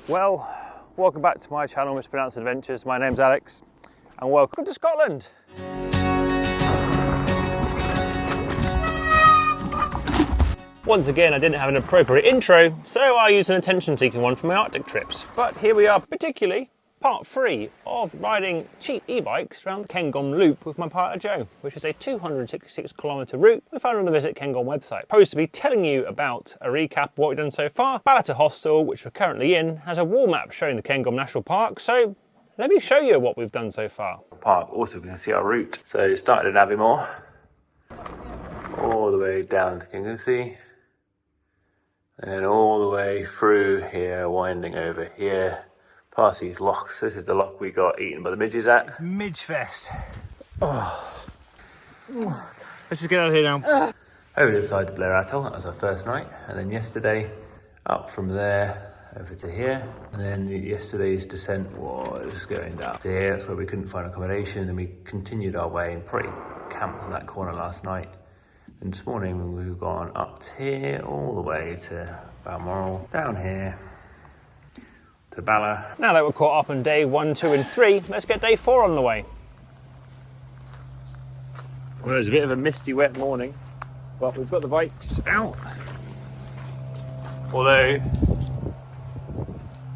Well, welcome back to my channel, Mispronounced Adventures. My name's Alex, and welcome to Scotland. Once again, I didn't have an appropriate intro, so I used an attention-seeking one for my Arctic trips. But here we are, particularly part 3 of riding cheap e-bikes around the Cairngorm Loop with my partner Joe, which is a 266km route we found on the Visit Cairngorm website. Supposed to be telling you about a recap of what we've done so far. Ballator Hostel, which we're currently in, has a wall map showing the Cairngorm National Park, so let me show you what we've done so far. Park, also we can see our route. So it started in Aviemore, all the way down to Cairngorm, and all the way through here, winding over here, past these locks. This is the lock we got eaten by the midges at. It's Midge Fest. Oh. Let's just get out of here now. Over to the side to Blair Atoll, that was our first night. And then yesterday, up from there, over to here. And then yesterday's descent was going down to here. That's where we couldn't find accommodation. And we continued our way and probably camped in that corner last night. And this morning we've gone up to here, all the way to Balmoral, down here, to Bala. Now that we're caught up on day 1, 2 and 3, let's get day 4 on the way. Well, it was a bit of a misty, wet morning, but we've got the bikes out. Although,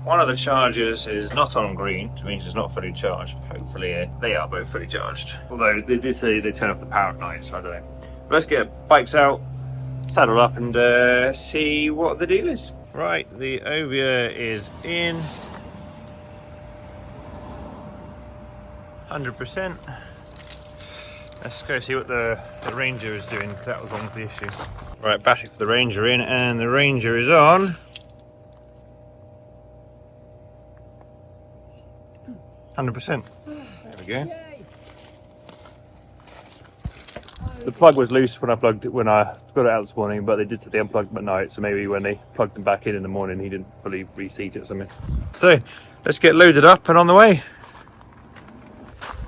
one of the chargers is not on green, which means it's not fully charged. Hopefully they are both fully charged. Although they did say they turn off the power at night, so I don't know. But let's get bikes out, saddle up and see what the deal is. Right, the HOVERair is in 100%. Let's go see what the Ranger is doing, because that was one of the issue. Right, battery for the Ranger in, and the Ranger is on 100%. There we go. The plug was loose when I got it out this morning, but they did say they unplugged them at night, so maybe when they plugged them back in the morning, he didn't fully reseat it or something. So, let's get loaded up and on the way.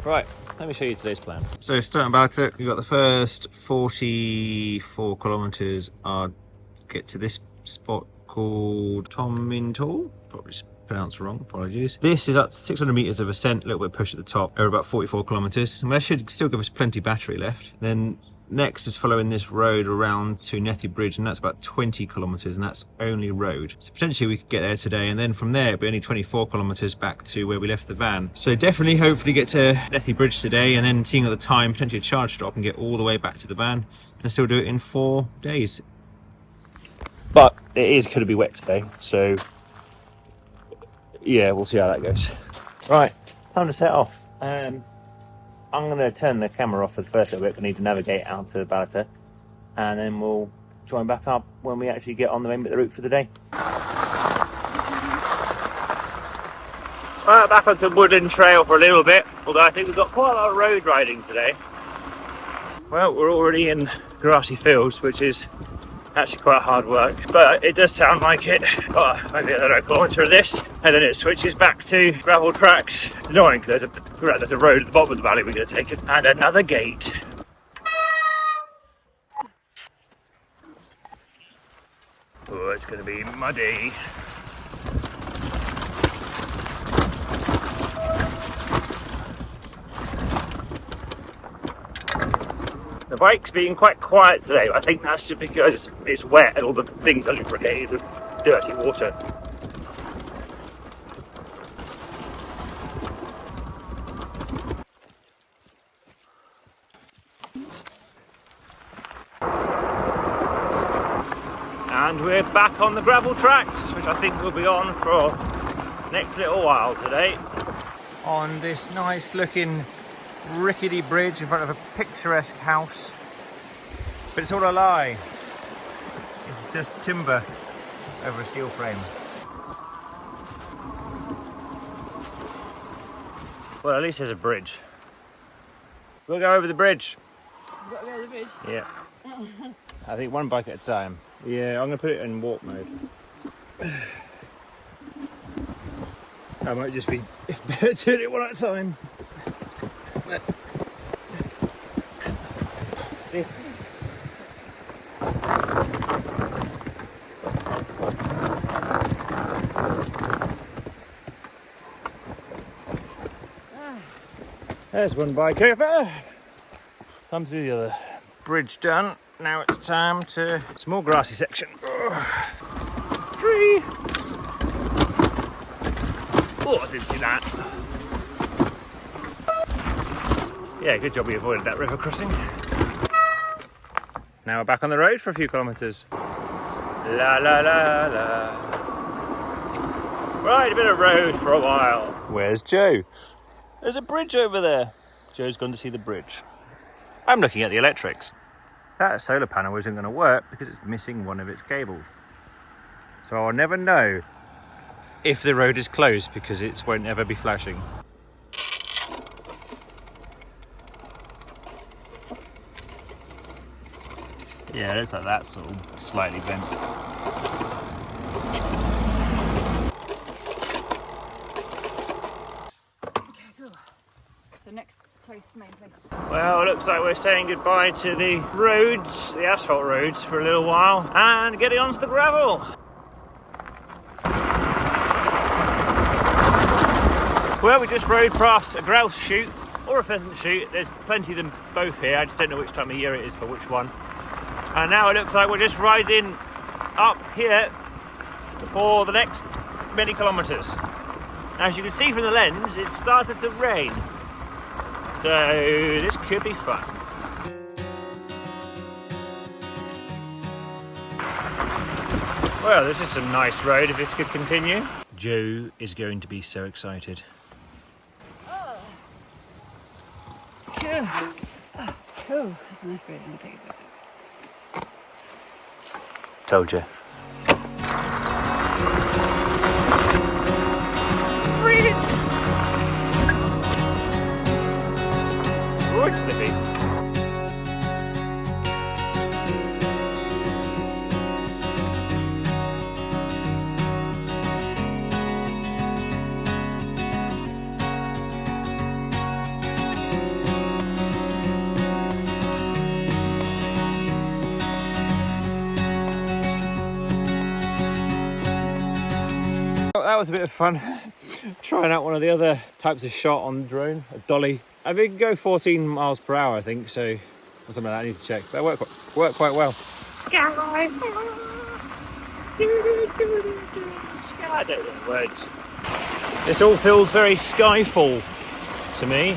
Right, let me show you today's plan. So, starting Ballator, we've got the first 44 kilometres. I'll get to this spot called Tomintoul, probably pronounced wrong, apologies. This is up 600 metres of ascent, a little bit push at the top, over about 44 kilometres, and that should still give us plenty battery left. Then next is following this road around to Nethy Bridge, and that's about 20 kilometres, and that's only road. So potentially we could get there today, and then from there it'll be only 24 kilometres back to where we left the van. So definitely, hopefully get to Nethy Bridge today, and then seeing at the time, potentially a charge stop and get all the way back to the van, and still do it in 4 days. But it is going to be wet today, so yeah, we'll see how that goes. Right, time to set off. I'm going to turn the camera off for the first little bit. I need to navigate out to Ballator, and then we'll join back up when we actually get on the main bit of the route for the day. Well, back onto Woodland Trail for a little bit, although I think we've got quite a lot of road riding today. Well, we're already in grassy fields, which is actually quite hard work, but it does sound like it. Oh, maybe another kilometre of this, and then it switches back to gravel tracks. It's annoying because there's a road at the bottom of the valley we're going to take it, and another gate. Oh, it's going to be muddy. The bike's being quite quiet today. I think that's just because it's wet and all the things are lubricated with dirty water. And we're back on the gravel tracks, which I think we'll be on for the next little while today. On this nice looking rickety bridge in front of a picturesque house, but it's all a lie. It's just timber over a steel frame. Well, at least there's a bridge. We'll go over the bridge. You've got to go over the bridge? Yeah. I think one bike at a time. Yeah, I'm going to put it in walk mode. I might just be better doing it one at a time. There's one bike over. Time to do the other. Bridge done. Now it's time to some more grassy section. Tree. Oh, I didn't see that. Yeah, good job we avoided that river crossing. Now we're back on the road for a few kilometres. La la la la. Right, a bit of road for a while. Where's Joe? There's a bridge over there. Joe's gone to see the bridge. I'm looking at the electrics. That solar panel isn't going to work because it's missing one of its cables. So I'll never know if the road is closed because it won't ever be flashing. Yeah, it looks like that's sort of slightly bent. Okay, cool. So next place, main place. Well, it looks like we're saying goodbye to the roads, the asphalt roads, for a little while, and getting onto the gravel. Well, we just rode past a grouse shoot or a pheasant shoot. There's plenty of them both here. I just don't know which time of year it is for which one. And now it looks like we're just riding up here for the next many kilometres. As you can see from the lens, it started to rain. So this could be fun. Well, this is some nice road if this could continue. Joe is going to be so excited. Oh. Cool. Oh, cool. That's a nice road. I'm gonna take it. Told you. Oh, it's slippy. That was a bit of fun. Trying out one of the other types of shot on the drone, a dolly. I think it can go 14 miles per hour, I think, so, or something like that. I need to check. But it worked quite well. Sky. I don't know the words. This all feels very Skyfall to me.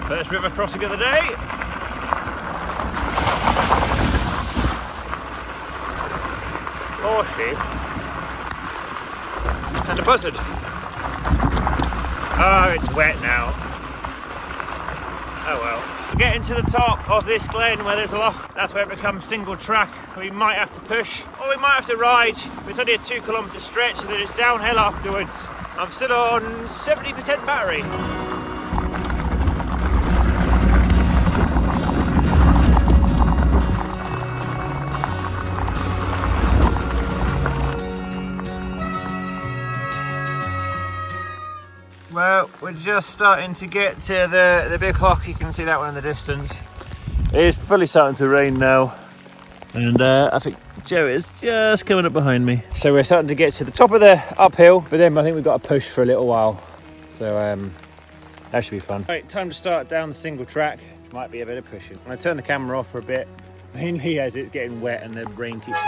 First river crossing of the day. More sheep. And a buzzard. Oh, it's wet now. Oh well. We're getting to the top of this glen where there's a loch. That's where it becomes single track. So we might have to push, or we might have to ride. It's only a 2 kilometre stretch, so that it's downhill afterwards. I'm still on 70% battery. Well, we're just starting to get to the big loch. You can see that one in the distance. It is fully starting to rain now, and I think Joe is just coming up behind me. So we're starting to get to the top of the uphill, but then I think we've got to push for a little while. So that should be fun. Right, time to start down the single track. Might be a bit of pushing. I'm gonna turn the camera off for a bit, mainly as it's getting wet and the rain keeps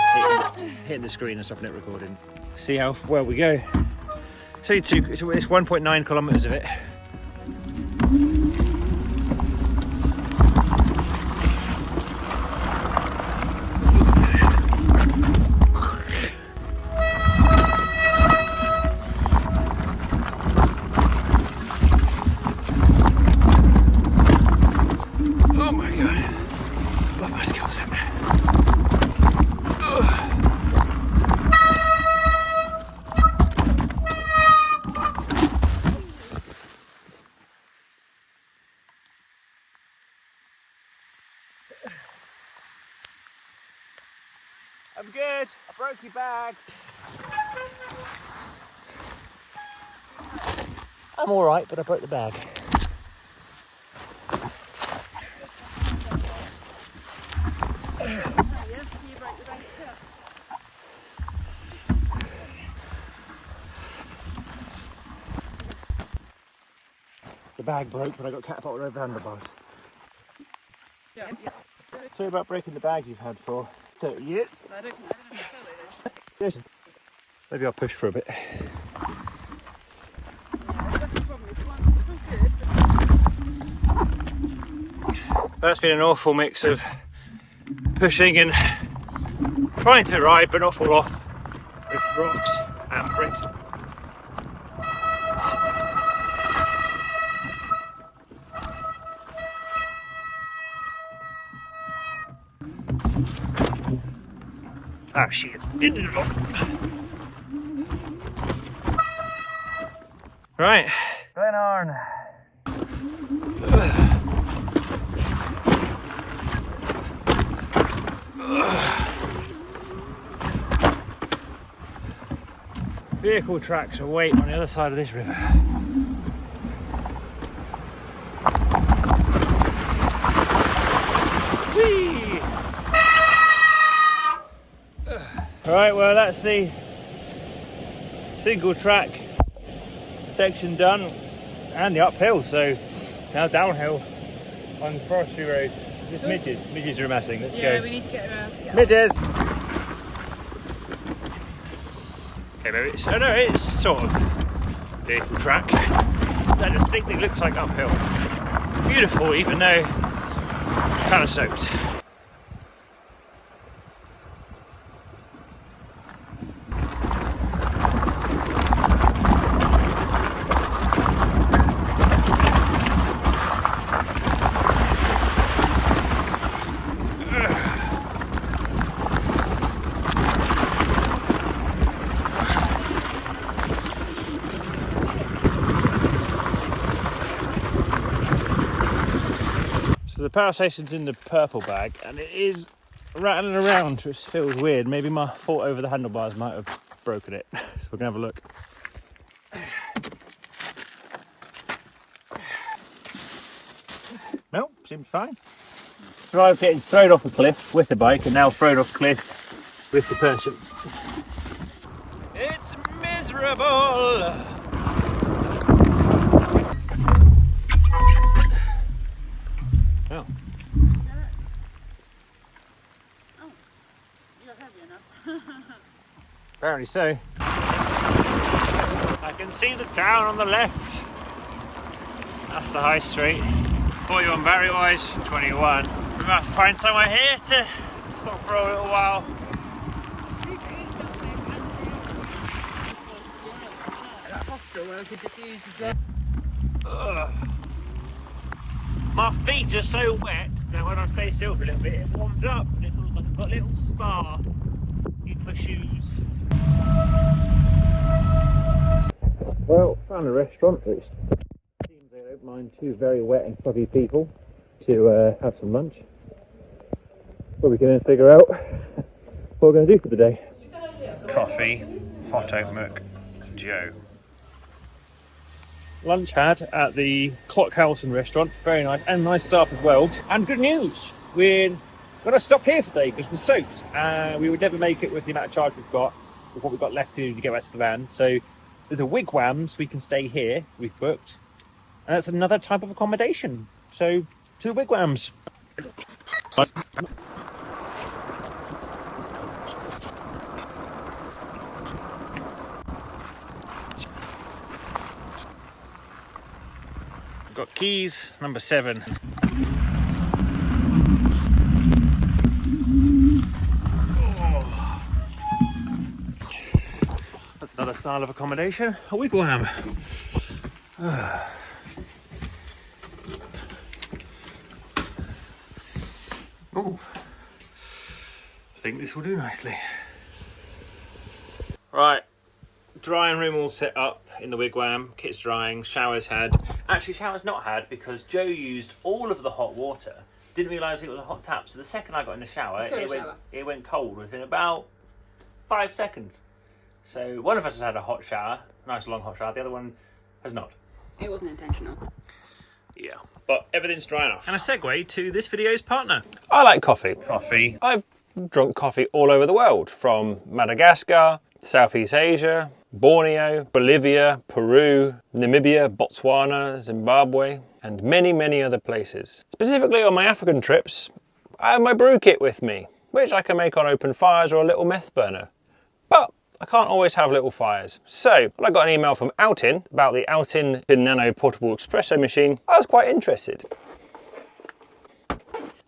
hitting the screen and stopping it recording. See how well we go. It's 1.9 kilometres of it. Oh my god. Love my skills. I'm good. I broke your bag. I'm all right, but I broke the bag. The bag broke when I got catapulted over handlebars. Sorry about breaking the bag you've had for 30 years. I don't know. Maybe I'll push for a bit. That's been an awful mix of pushing and trying to ride but not fall off with rocks and bricks. Ah shit, into the rock. Right, going on. Vehicle tracks await on the other side of this river. Whee! Right, well that's the single track section done and the uphill, so now downhill on forestry roads. Just midges are amassing, let's go. Yeah, we need to get around. Midges! Okay, maybe it's, oh no, it's sort of vehicle track. That distinctly looks like uphill. Beautiful, even though kind of soaked. So the power station's in the purple bag and it is rattling around, which feels weird. Maybe my fault over the handlebars might have broken it. So we're gonna have a look. No, seems fine. So I'm getting thrown off the cliff with the bike and now thrown off cliff with the person. It's miserable! Oh. You're heavy enough. Apparently so. I can see the town on the left. That's the high street. For you on battery wise, 21. We might have to find somewhere here to stop for a little while. That hostel where I could just use the My feet are so wet that when I stay still for a little bit, it warms up and it feels like I've got a little spa in my shoes. Well, found a restaurant which seems they don't mind two very wet and fuzzy people to have some lunch. But we can then figure out what we're going to do for the day. Coffee, hot oat milk, Joe. Lunch had at the Clockhausen restaurant, very nice, and nice staff as well. And good news, we're going to stop here today because we're soaked. We would never make it with the amount of charge we've got, with what we've got left to get back to the van. So there's a Wigwam, so we can stay here, we've booked. And that's another type of accommodation. So to the Wigwams. Got keys, number 7. Oh. That's another style of accommodation, a Wigwam. Oh, I think this will do nicely. Right. Drying room all set up in the Wigwam, kit's drying, showers had. Actually, showers not had because Joe used all of the hot water. Didn't realise it was a hot tap, so the second I got in the shower, it went cold within about 5 seconds. So one of us has had a hot shower, nice long hot shower, the other one has not. It wasn't intentional. Yeah, but everything's dry enough. And a segue to this video's partner. I like coffee. I've drunk coffee all over the world, from Madagascar, Southeast Asia, Borneo, Bolivia, Peru, Namibia, Botswana, Zimbabwe, and many, many other places. Specifically on my African trips, I have my brew kit with me, which I can make on open fires or a little meth burner. But I can't always have little fires. So when I got an email from Outin about the Outin Nano portable espresso machine, I was quite interested.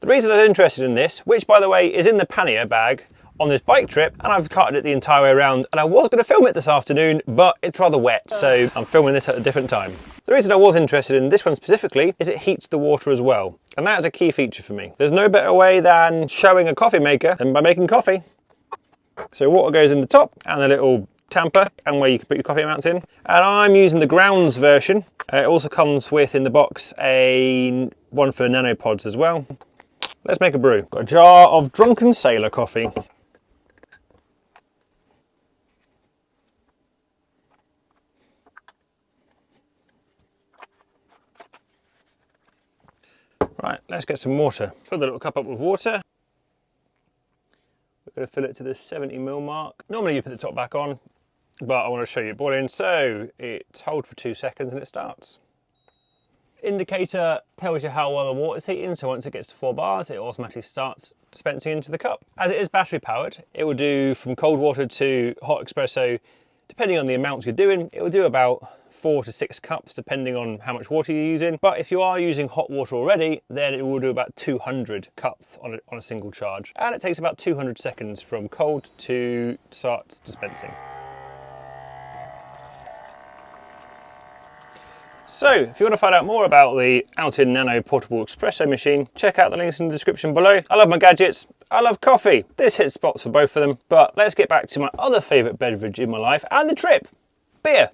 The reason I was interested in this, which by the way is in the pannier bag on this bike trip, and I've carted it the entire way around, and I was going to film it this afternoon, but it's rather wet, so I'm filming this at a different time. The reason I was interested in this one specifically is it heats the water as well, and that is a key feature for me. There's no better way than showing a coffee maker than by making coffee. So water goes in the top, and the little tamper, and where you can put your coffee amounts in. And I'm using the grounds version. It also comes with, in the box, one for nano pods as well. Let's make a brew. Got a jar of Drunken Sailor coffee. Right, let's get some water. Fill the little cup up with water. We're going to fill it to the 70ml mark. Normally you put the top back on, but I want to show you it boiling, so it's hold for 2 seconds and it starts. Indicator tells you how well the water's heating, so once it gets to 4 bars, it automatically starts dispensing into the cup. As it is battery powered, it will do from cold water to hot espresso, depending on the amounts you're doing. It will do about 4 to 6 cups, depending on how much water you're using. But if you are using hot water already, then it will do about 200 cups on a single charge. And it takes about 200 seconds from cold to start dispensing. So, if you want to find out more about the Outin Nano portable espresso machine, check out the links in the description below. I love my gadgets, I love coffee. This hits spots for both of them, but let's get back to my other favourite beverage in my life and the trip, beer.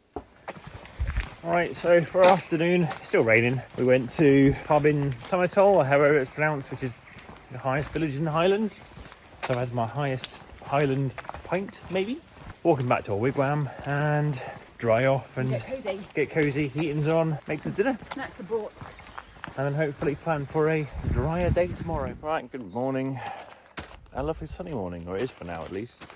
Alright, so for our afternoon, it's still raining. We went to a pub in Tomintoul, or however it's pronounced, which is the highest village in the Highlands. So I had my highest Highland pint, maybe. Walking back to our wigwam and dry off and get cosy, heating's on, make some dinner. Snacks are brought. And then hopefully plan for a drier day tomorrow. Right, good morning. A lovely sunny morning, or it is for now at least.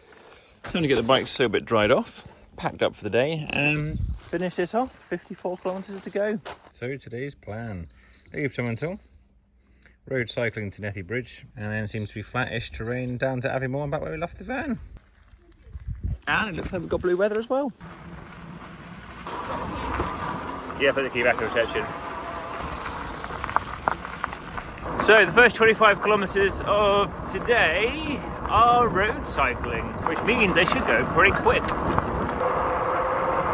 Time to get the bike still a bit dried off, packed up for the day, and finish this off. 54 kilometres to go. So today's plan: leave Tomintoul, road cycling to Nethy Bridge, and then seems to be flattish terrain down to Aviemore and back where we left the van. And it looks like we've got blue weather as well. Yeah, put the key back in reception. So the first 25 kilometres of today are road cycling, which means they should go pretty quick.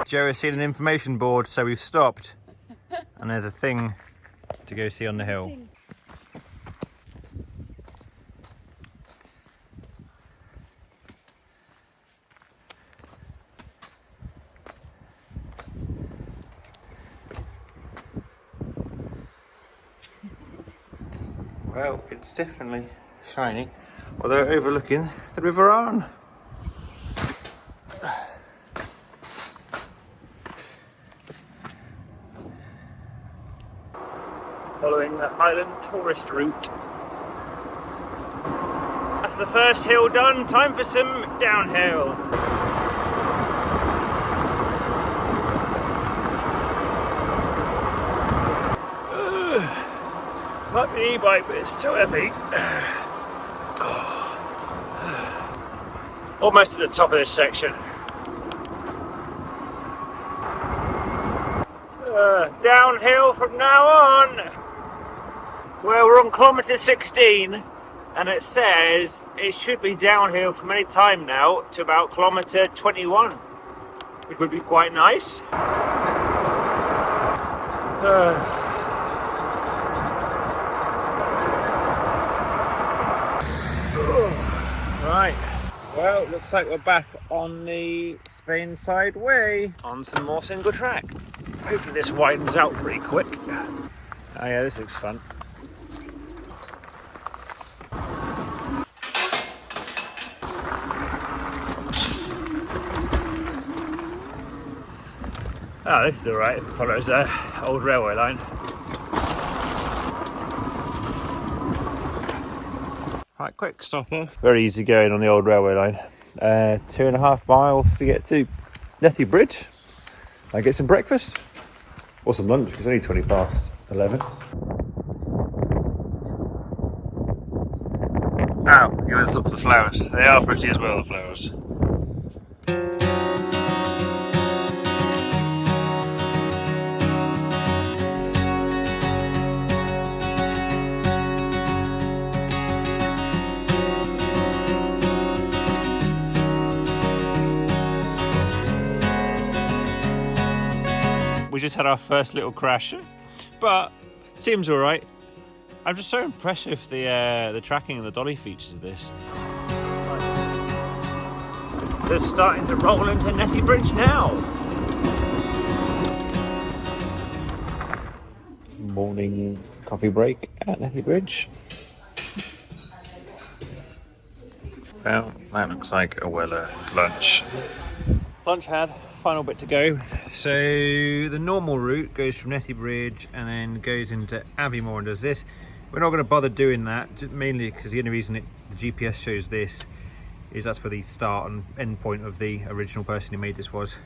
Joe has seen an information board, so we've stopped, and there's a thing to go see on the hill. Well, it's definitely shiny, although overlooking the River Arn. Following the Highland tourist route. That's the first hill done, time for some downhill. Might be an e-bike, but it's too heavy. Almost at the top of this section. Downhill from now on. Well, we're on kilometre 16, and it says it should be downhill from any time now to about kilometre 21, which would be quite nice. Right, well, looks like we're back on the Spain side way on some more single track. Hopefully this widens out pretty quick. Oh yeah, this looks fun. Oh, this is alright, it follows the old railway line. Right, quick stop off. Very easy going on the old railway line. 2.5 miles to get to Nethy Bridge. I get some breakfast or some lunch. It's only 20 past 11. Ow, you want to stop the flowers. They are pretty as well, the flowers. We just had our first little crash, but it seems all right. I'm just so impressed with the tracking and the dolly features of this. Just starting to roll into Nethy Bridge now. Morning coffee break at Nethy Bridge. Well, that looks like a Weller lunch. Lunch had. Final bit to go. So the normal route goes from Nethy Bridge and then goes into Aviemore and does this. We're not going to bother doing that, mainly because the only reason the GPS shows this is that's where the start and end point of the original person who made this was.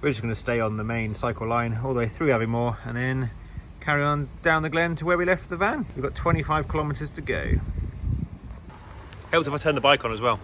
We're just going to stay on the main cycle line all the way through Aviemore and then carry on down the glen to where we left the van. We've got 25 kilometres to go. Helps if I turn the bike on as well.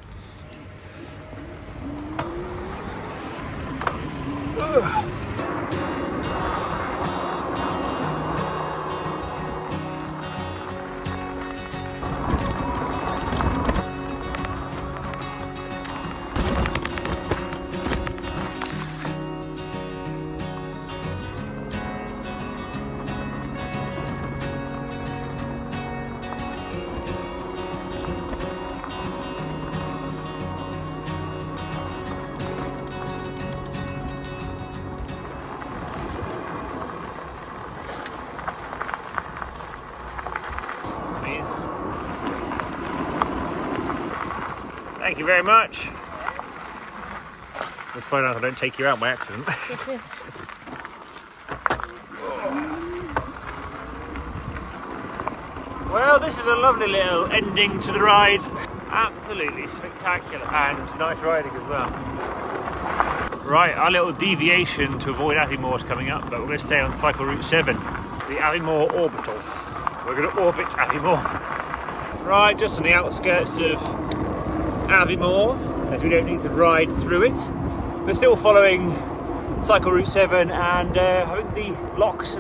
Thank you very much. Let's slow down so I don't take you out by accident. Well, this is a lovely little ending to the ride. Absolutely spectacular and nice riding as well. Right, our little deviation to avoid Aviemore is coming up, but we're going to stay on cycle route 7, the Aviemore orbital. We're going to orbit Aviemore. Right, just on the outskirts of Aviemore, as we don't need to ride through it. We're still following cycle route 7 and I think the Lochs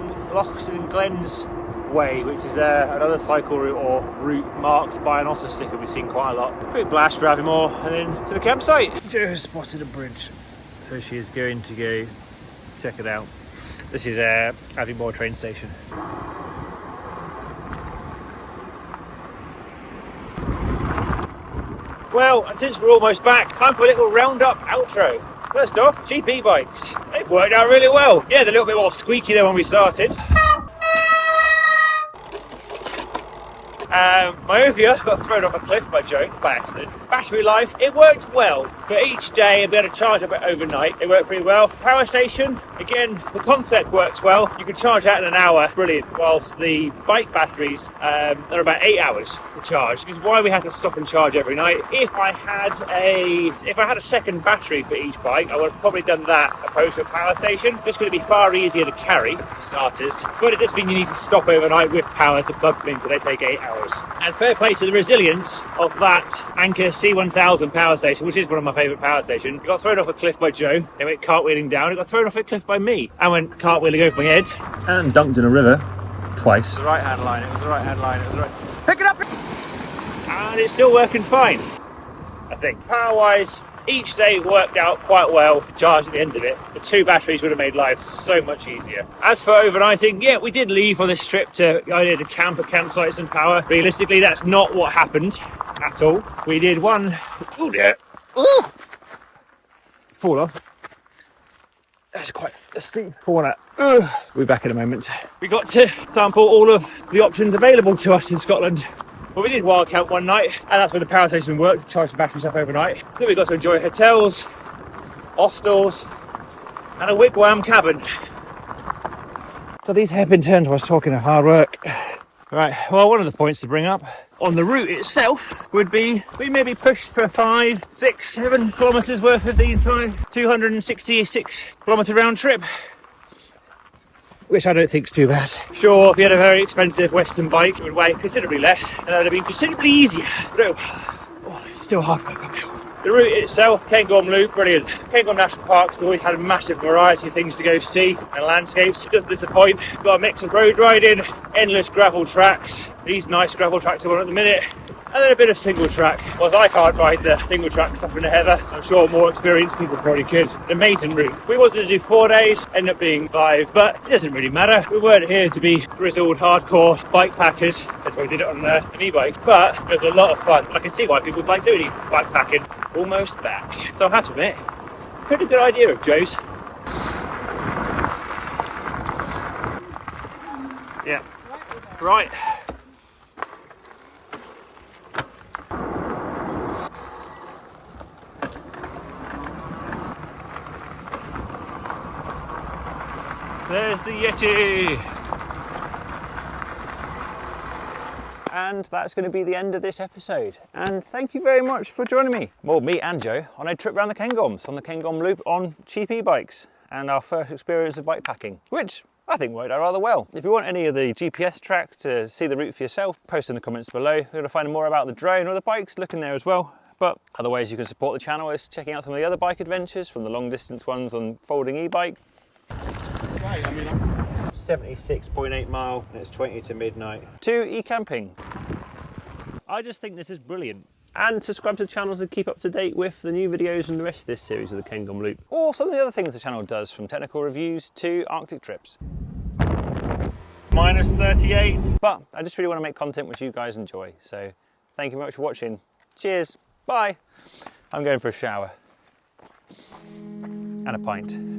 and Glens way, which is another cycle route or route marked by an otter sticker we've seen quite a lot. Quick blast for Aviemore and then to the campsite. Jo has spotted a bridge, so she is going to go check it out. This is Aviemore train station. Well, and since we're almost back, time for a little roundup outro. First off, cheap e-bikes. They've worked out really well. Yeah, they're a little bit more squeaky than when we started. My Ovia got thrown off a cliff by Jo by accident. Battery life, it worked well. For each day, I'd be able to charge up it overnight. It worked pretty well. Powerstation, again, the concept works well. You can charge that in an hour, brilliant. Whilst the bike batteries, they're about 8 hours to charge. This is why we had to stop and charge every night. If I had a second battery for each bike, I would have probably done that opposed to a power station. Just going to be far easier to carry for starters. But it does mean you need to stop overnight with power to plug them in because they take 8 hours. And fair play to the resilience of that Anker C1000 power station, which is one of my favourite power stations. It got thrown off a cliff by Jo, it went cartwheeling down, it got thrown off a cliff by me, and went cartwheeling over my head. And dunked in a river twice. The right hand line, it was the right hand line, it was the right. Pick it up! And it's still working fine, I think. Power wise, each day worked out quite well to charge at the end of it. The 2 batteries would have made life so much easier. As for overnighting, yeah, we did leave on this trip to camp at campsites and power. Realistically, that's not what happened at all. We did one, oh dear, oh, fall off. That's quite a steep corner. We'll be back in a moment. We got to sample all of the options available to us in Scotland. Well, we did wild camp one night, and that's where the power station worked to charge the batteries up overnight. Then we got to enjoy hotels, hostels, and a Wigwam cabin. So these hairpin turns I was talking of hard work. Right, well, one of the points to bring up on the route itself would be we maybe pushed for 5, 6, 7 kilometres worth of the entire 266 kilometre round trip, which I don't think is too bad. Sure, if you had a very expensive Western bike, it would weigh considerably less and that would have been considerably easier. But it's still hard work uphill. The route itself, Cairngorm Loop, brilliant. Cairngorm National Park's always had a massive variety of things to go see and landscapes. It doesn't disappoint. Got a mix of road riding, endless gravel tracks, these nice gravel tracks are on at the minute, and then a bit of single track. Whilst I can't ride the single track stuff in the heather, I'm sure more experienced people probably could. An amazing route. We wanted to do 4 days, ended up being 5, but it doesn't really matter. We weren't here to be grizzled, hardcore bike packers. That's why we did it on an e-bike, but it was a lot of fun. I can see why people like doing bike packing. Almost back. So I have to admit, pretty good idea of Joe's. Yeah. Right. There's the Yeti. And that's going to be the end of this episode. And thank you very much for joining me, well, me and Joe, on a trip around the Cairngorms on the Cairngorm Loop on cheap e-bikes and our first experience of bike packing, which I think worked out rather well. If you want any of the GPS tracks to see the route for yourself, post in the comments below. If you want to find more about the drone or the bikes, look in there as well. But other ways you can support the channel is checking out some of the other bike adventures, from the long distance ones on folding e-bike. Right, 76.8 mile and it's 20 to midnight. To e-camping. I just think this is brilliant. And subscribe to the channel to keep up to date with the new videos and the rest of this series of the Cairngorm Loop. Or some of the other things the channel does, from technical reviews to Arctic trips. Minus 38. But I just really want to make content which you guys enjoy. So thank you very much for watching. Cheers. Bye. I'm going for a shower. And a pint.